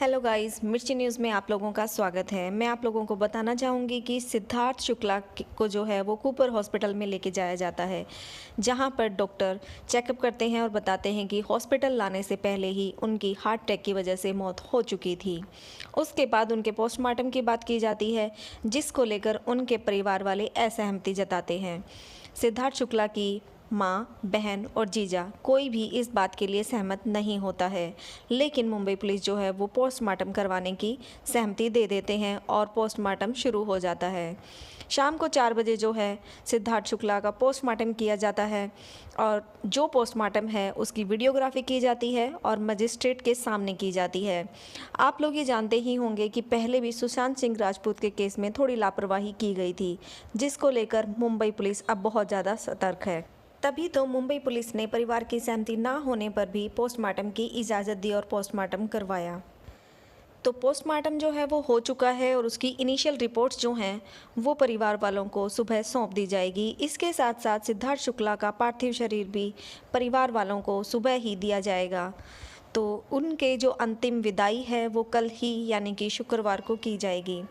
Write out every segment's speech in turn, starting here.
Hello guys, मिर्ची news में आप लोगों का स्वागत है। मैं आप लोगों को बताना चाहूँगी कि सिद्धार्थ शुक्ला को जो है वो कूपर हॉस्पिटल में लेके जाया जाता है, जहां पर डॉक्टर चेकअप करते हैं और बताते हैं कि हॉस्पिटल लाने से पहले ही उनकी हार्ट अटैक की वजह से मौत हो चुकी थी। उसके बाद उनके पोस्टमार्टम की बात की जाती है, जिसको लेकर उनके परिवार वाले असहमति जताते हैं। सिद्धार्थ शुक्ला की माँ, बहन और जीजा कोई भी इस बात के लिए सहमत नहीं होता है, लेकिन मुंबई पुलिस जो है वो पोस्टमार्टम करवाने की सहमति दे देते हैं और पोस्टमार्टम शुरू हो जाता है। शाम को 4 बजे जो है सिद्धार्थ शुक्ला का पोस्टमार्टम किया जाता है और जो पोस्टमार्टम है उसकी वीडियोग्राफी की जाती है और मजिस्ट्रेट के सामने की जाती है। आप लोग ये जानते ही होंगे कि पहले भी सुशांत सिंह राजपूत के केस में थोड़ी लापरवाही की गई थी, जिसको लेकर मुंबई पुलिस अब बहुत ज़्यादा सतर्क है। तभी तो मुंबई पुलिस ने परिवार की सहमति ना होने पर भी पोस्टमार्टम की इजाज़त दी और पोस्टमार्टम करवाया। तो पोस्टमार्टम जो है वो हो चुका है और उसकी इनिशियल रिपोर्ट्स जो हैं वो परिवार वालों को सुबह सौंप दी जाएगी। इसके साथ साथ सिद्धार्थ शुक्ला का पार्थिव शरीर भी परिवार वालों को सुबह ही दिया जाएगा। तो उनके जो अंतिम विदाई है वो कल ही यानी कि शुक्रवार को की जाएगी।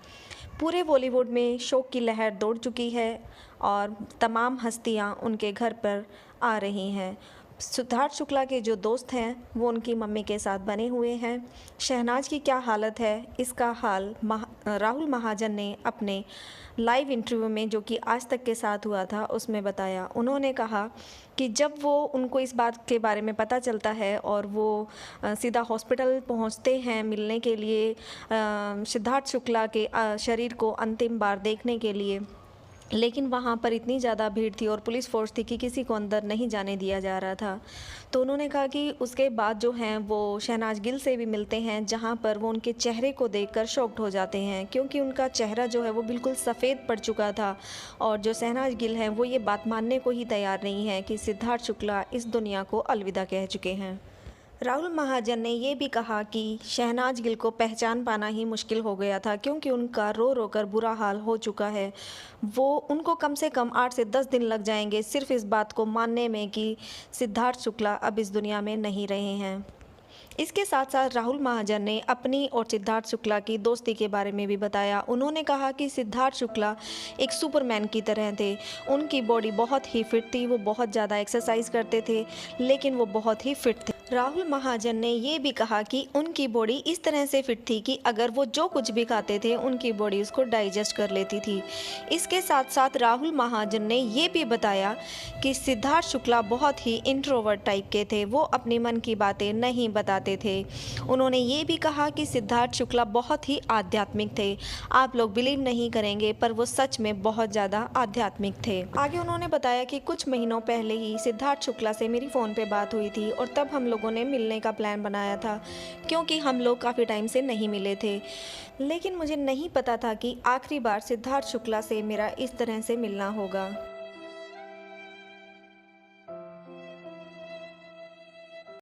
पूरे बॉलीवुड में शोक की लहर दौड़ चुकी है और तमाम हस्तियां उनके घर पर आ रही हैं। सिद्धार्थ शुक्ला के जो दोस्त हैं वो उनकी मम्मी के साथ बने हुए हैं। शहनाज की क्या हालत है, इसका हाल राहुल महाजन ने अपने लाइव इंटरव्यू में जो कि आज तक के साथ हुआ था उसमें बताया। उन्होंने कहा कि जब वो उनको इस बात के बारे में पता चलता है और वो सीधा हॉस्पिटल पहुंचते हैं मिलने के लिए सिद्धार्थ शुक्ला के शरीर को अंतिम बार देखने के लिए, लेकिन वहाँ पर इतनी ज़्यादा भीड़ थी और पुलिस फोर्स थी कि किसी को अंदर नहीं जाने दिया जा रहा था। तो उन्होंने कहा कि उसके बाद जो हैं वो शहनाज गिल से भी मिलते हैं, जहाँ पर वो उनके चेहरे को देखकर शॉक्ड हो जाते हैं, क्योंकि उनका चेहरा जो है वो बिल्कुल सफ़ेद पड़ चुका था। और जो शहनाज गिल हैं वो ये बात मानने को ही तैयार नहीं है कि सिद्धार्थ शुक्ला इस दुनिया को अलविदा कह चुके हैं। राहुल महाजन ने ये भी कहा कि शहनाज गिल को पहचान पाना ही मुश्किल हो गया था, क्योंकि उनका रो रो कर बुरा हाल हो चुका है। वो उनको कम से कम 8 से 10 दिन लग जाएंगे सिर्फ इस बात को मानने में कि सिद्धार्थ शुक्ला अब इस दुनिया में नहीं रहे हैं। इसके साथ साथ राहुल महाजन ने अपनी और सिद्धार्थ शुक्ला की दोस्ती के बारे में भी बताया। उन्होंने कहा कि सिद्धार्थ शुक्ला एक सुपरमैन की तरह थे। उनकी बॉडी बहुत ही फिट थी, वो बहुत ज़्यादा एक्सरसाइज करते थे, लेकिन वो बहुत ही फिट थे। राहुल महाजन ने ये भी कहा कि उनकी बॉडी इस तरह से फिट थी कि अगर वो जो कुछ भी खाते थे उनकी बॉडी उसको डाइजेस्ट कर लेती थी। इसके साथ साथ राहुल महाजन ने ये भी बताया कि सिद्धार्थ शुक्ला बहुत ही इंट्रोवर्ट टाइप के थे, वो अपने मन की बातें नहीं बताते थे। उन्होंने ये भी कहा कि सिद्धार्थ शुक्ला बहुत ही आध्यात्मिक थे। आप लोग बिलीव नहीं करेंगे पर वो सच में बहुत ज़्यादा आध्यात्मिक थे। आगे उन्होंने बताया कि कुछ महीनों पहले ही सिद्धार्थ शुक्ला से मेरी फ़ोन पे बात हुई थी और तब हम लोगों ने मिलने का प्लान बनाया था, क्योंकि हम लोग काफ़ी टाइम से नहीं मिले थे। लेकिन मुझे नहीं पता था कि आखिरी बार सिद्धार्थ शुक्ला से मेरा इस तरह से मिलना होगा।